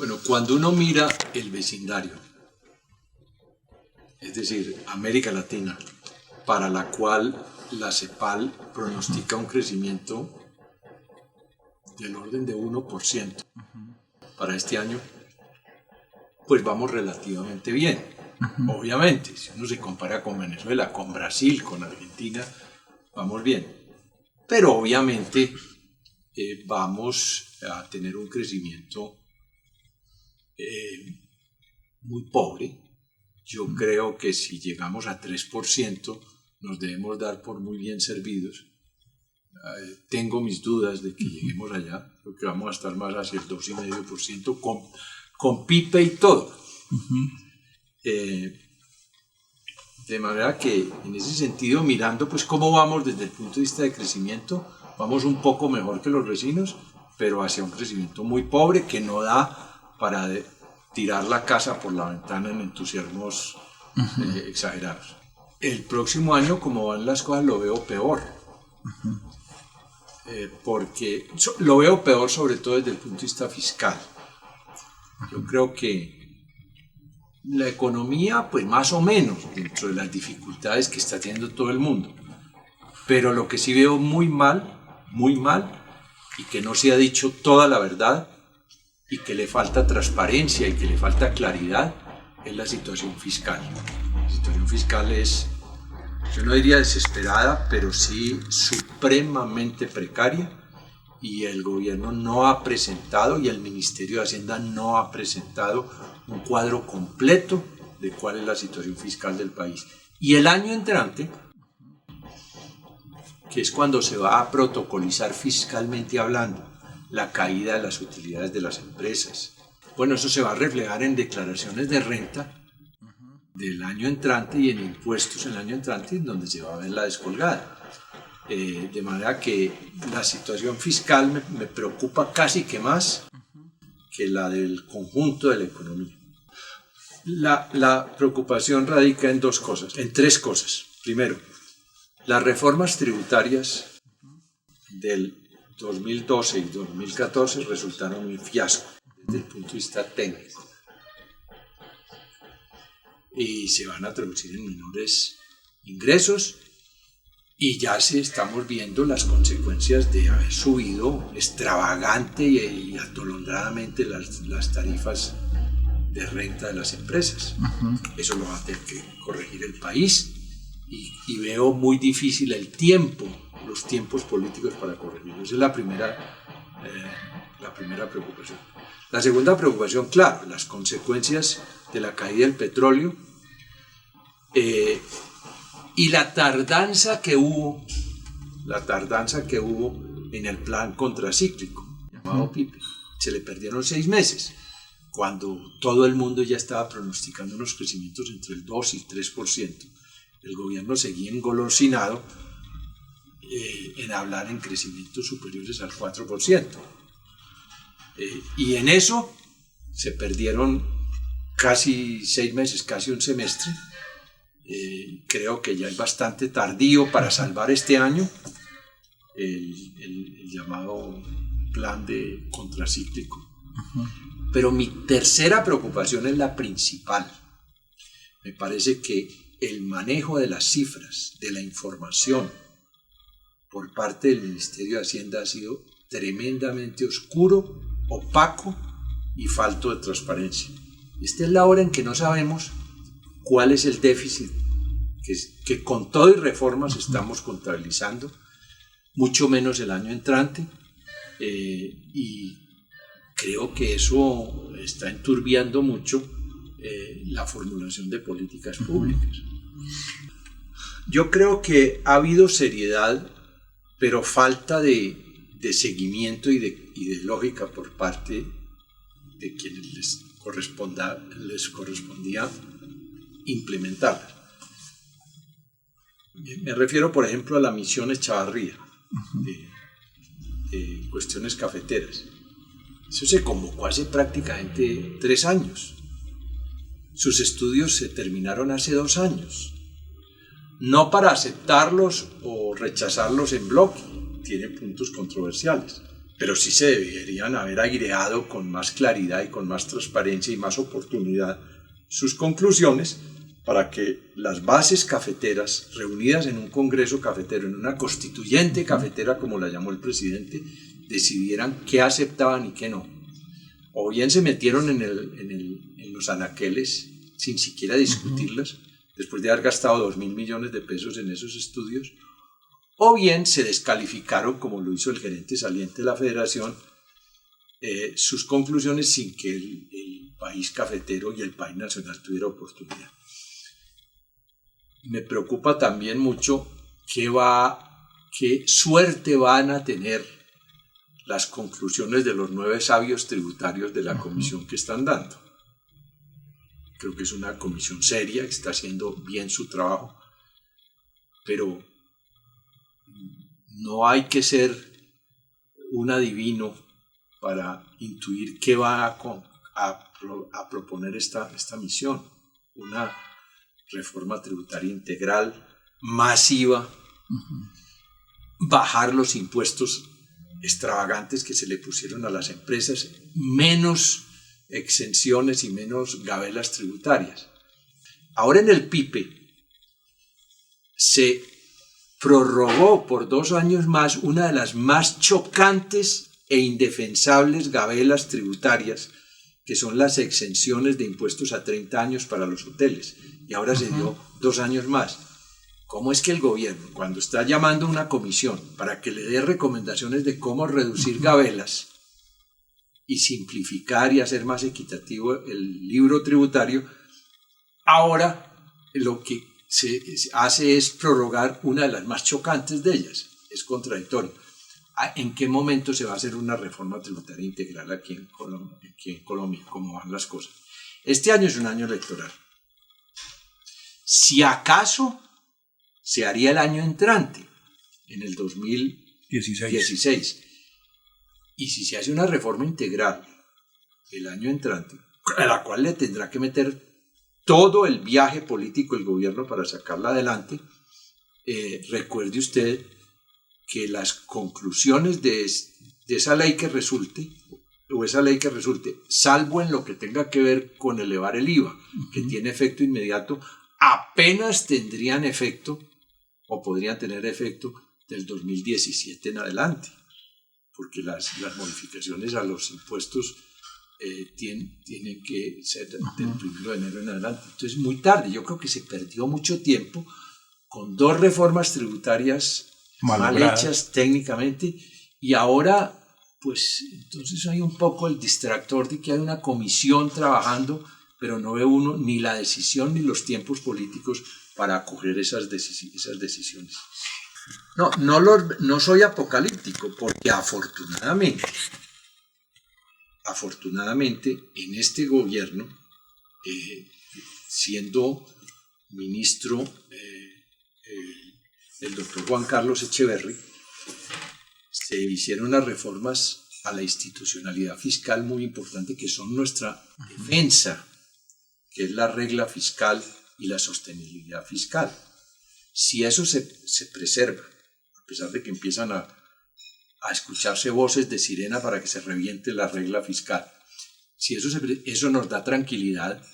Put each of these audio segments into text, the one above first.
Bueno, cuando uno mira el vecindario, es decir, América Latina, para la cual la CEPAL pronostica un crecimiento del orden de 1% para este año, pues vamos relativamente bien. Obviamente, si uno se compara con Venezuela, con Brasil, con Argentina, vamos bien. Pero obviamente vamos a tener un crecimiento muy pobre. Yo creo que si llegamos a 3%, nos debemos dar por muy bien servidos. Tengo mis dudas de que lleguemos allá, porque vamos a estar más hacia el 2,5% con PIB y todo. De manera que en ese sentido, mirando pues cómo vamos desde el punto de vista de crecimiento, vamos un poco mejor que los vecinos, pero hacia un crecimiento muy pobre que no da para tirar la casa por la ventana en entusiasmos exagerados. El próximo año, como van las cosas, lo veo peor. Porque lo veo peor sobre todo desde el punto de vista fiscal. Yo creo que la economía, pues más o menos, dentro de las dificultades que está teniendo todo el mundo. Pero lo que sí veo muy mal, y que no se ha dicho toda la verdad, y que le falta transparencia y que le falta claridad, es la situación fiscal. La situación fiscal es, yo no diría desesperada, pero sí supremamente precaria, y el gobierno no ha presentado, y el Ministerio de Hacienda no ha presentado un cuadro completo de cuál es la situación fiscal del país. Y el año entrante, que es cuando se va a protocolizar fiscalmente hablando la caída de las utilidades de las empresas, bueno, eso se va a reflejar en declaraciones de renta del año entrante y en impuestos en el año entrante, donde se va a ver la descolgada. De manera que la situación fiscal me preocupa casi que más que la del conjunto de la economía. La preocupación radica en tres cosas. Primero, las reformas tributarias del 2012 y 2014 resultaron un fiasco desde el punto de vista técnico y se van a traducir en menores ingresos, y ya estamos viendo las consecuencias de haber subido extravagante y atolondradamente las tarifas de renta de las empresas. Eso lo va a tener que corregir el país, y veo muy difícil los tiempos políticos para corregirlo. Esa es la primera preocupación. La segunda preocupación, claro, las consecuencias de la caída del petróleo y la tardanza que hubo en el plan contracíclico, llamado PIPE. Se le perdieron 6 meses, cuando todo el mundo ya estaba pronosticando unos crecimientos entre el 2 y 3%. El gobierno seguía engolosinado en hablar en crecimientos superiores al 4%. Y en eso se perdieron casi 6 meses, casi un semestre. Creo que ya es bastante tardío para salvar este año el llamado plan de contracíclico. Pero mi tercera preocupación es la principal. Me parece que el manejo de las cifras, de la información por parte del Ministerio de Hacienda ha sido tremendamente oscuro, opaco y falto de transparencia. Esta es la hora en que no sabemos cuál es el déficit que con todo y reformas estamos contabilizando, mucho menos el año entrante, y creo que eso está enturbiando mucho la formulación de políticas públicas. Yo creo que ha habido seriedad, pero falta de seguimiento y de lógica por parte de quienes les correspondía implementarlas. Me refiero, por ejemplo, a la misión Echavarría de cuestiones cafeteras. Eso se convocó hace prácticamente 3 años. Sus estudios se terminaron hace 2 años. No para aceptarlos o rechazarlos en bloque, tienen puntos controversiales, pero sí se deberían haber aireado con más claridad y con más transparencia y más oportunidad sus conclusiones para que las bases cafeteras reunidas en un congreso cafetero, en una constituyente cafetera como la llamó el presidente, decidieran qué aceptaban y qué no. O bien se metieron en los anaqueles sin siquiera discutirlas, después de haber gastado 2.000 millones de pesos en esos estudios, o bien se descalificaron, como lo hizo el gerente saliente de la federación, sus conclusiones sin que el país cafetero y el país nacional tuviera oportunidad. Me preocupa también mucho qué suerte van a tener las conclusiones de los 9 sabios tributarios de la comisión que están dando. Creo que es una comisión seria, que está haciendo bien su trabajo, pero no hay que ser un adivino para intuir qué va a proponer esta misión. Una reforma tributaria integral, masiva, bajar los impuestos extravagantes que se le pusieron a las empresas, menos exenciones y menos gabelas tributarias. Ahora en el PIPE se prorrogó por 2 años más una de las más chocantes e indefensables gabelas tributarias, que son las exenciones de impuestos a 30 años para los hoteles, y ahora se dio 2 años más. ¿Cómo es que el gobierno, cuando está llamando a una comisión para que le dé recomendaciones de cómo reducir gabelas y simplificar y hacer más equitativo el libro tributario, ahora lo que se hace es prorrogar una de las más chocantes de ellas? Es contradictorio. ¿En qué momento se va a hacer una reforma tributaria integral aquí en Colombia? ¿Cómo van las cosas? Este año es un año electoral. Si acaso se haría el año entrante, en el 2016. Y si se hace una reforma integral el año entrante, a la cual le tendrá que meter todo el viaje político del gobierno para sacarla adelante, recuerde usted que las conclusiones de esa ley que resulte, salvo en lo que tenga que ver con elevar el IVA, que tiene efecto inmediato, apenas tendrían efecto o podrían tener efecto del 2017 en adelante, porque las modificaciones a los impuestos tienen que ser del 1 de enero en adelante. Entonces, muy tarde. Yo creo que se perdió mucho tiempo con 2 reformas tributarias mal hechas técnicamente, y ahora, pues, entonces hay un poco el distractor de que hay una comisión trabajando, pero no ve uno ni la decisión ni los tiempos políticos para acoger esas decisiones. No soy apocalíptico, porque afortunadamente en este gobierno, siendo ministro el doctor Juan Carlos Echeverry, se hicieron unas reformas a la institucionalidad fiscal muy importante, que son nuestra defensa, que es la regla fiscal y la sostenibilidad fiscal. Si eso se preserva, a pesar de que empiezan a escucharse voces de sirena para que se reviente la regla fiscal, si eso nos da tranquilidad,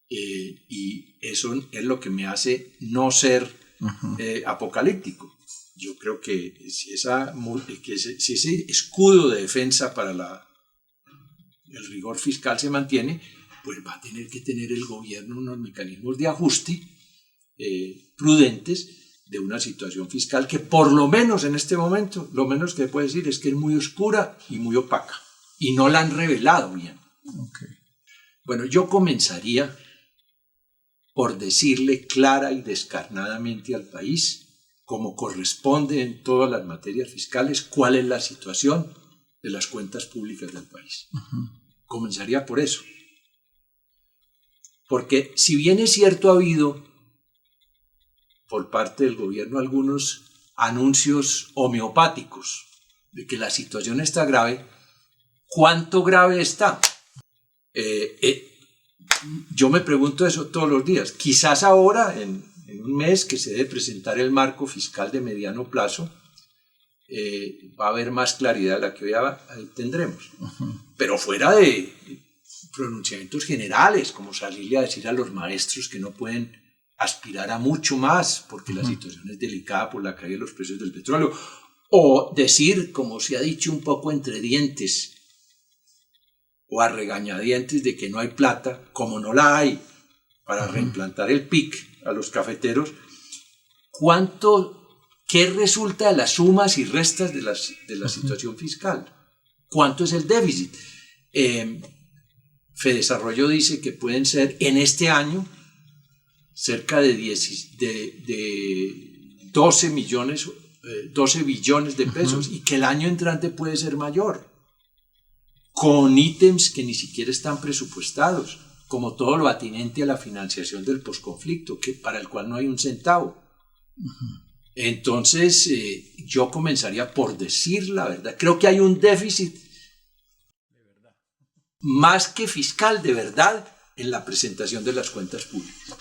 y eso es lo que me hace no ser apocalíptico. Yo creo que si ese escudo de defensa para el rigor fiscal se mantiene, pues va a tener que tener el gobierno unos mecanismos de ajuste prudentes de una situación fiscal que, por lo menos en este momento, lo menos que puede decir es que es muy oscura y muy opaca, y no la han revelado bien. Bueno, yo comenzaría por decirle clara y descarnadamente al país, como corresponde en todas las materias fiscales, cuál es la situación de las cuentas públicas del país. Comenzaría por eso. Porque si bien es cierto, ha habido por parte del gobierno algunos anuncios homeopáticos de que la situación está grave, ¿cuánto grave está? Yo me pregunto eso todos los días. Quizás ahora, en un mes que se debe presentar el marco fiscal de mediano plazo, va a haber más claridad de la que hoy tendremos. Pero fuera de pronunciamientos generales, como salirle a decir a los maestros que no pueden aspirar a mucho más porque la situación es delicada por la caída de los precios del petróleo, o decir, como se ha dicho un poco entre dientes o a regañadientes, de que no hay plata, como no la hay para reimplantar el PIC a los cafeteros. ¿Qué resulta de las sumas y restas de la situación fiscal? ¿Cuánto es el déficit? Fedesarrollo dice que pueden ser en este año cerca de 12 billones de pesos, y que el año entrante puede ser mayor, con ítems que ni siquiera están presupuestados, como todo lo atinente a la financiación del posconflicto, para el cual no hay un centavo. Entonces, yo comenzaría por decir la verdad. Creo que hay un déficit más que fiscal, de verdad, en la presentación de las cuentas públicas.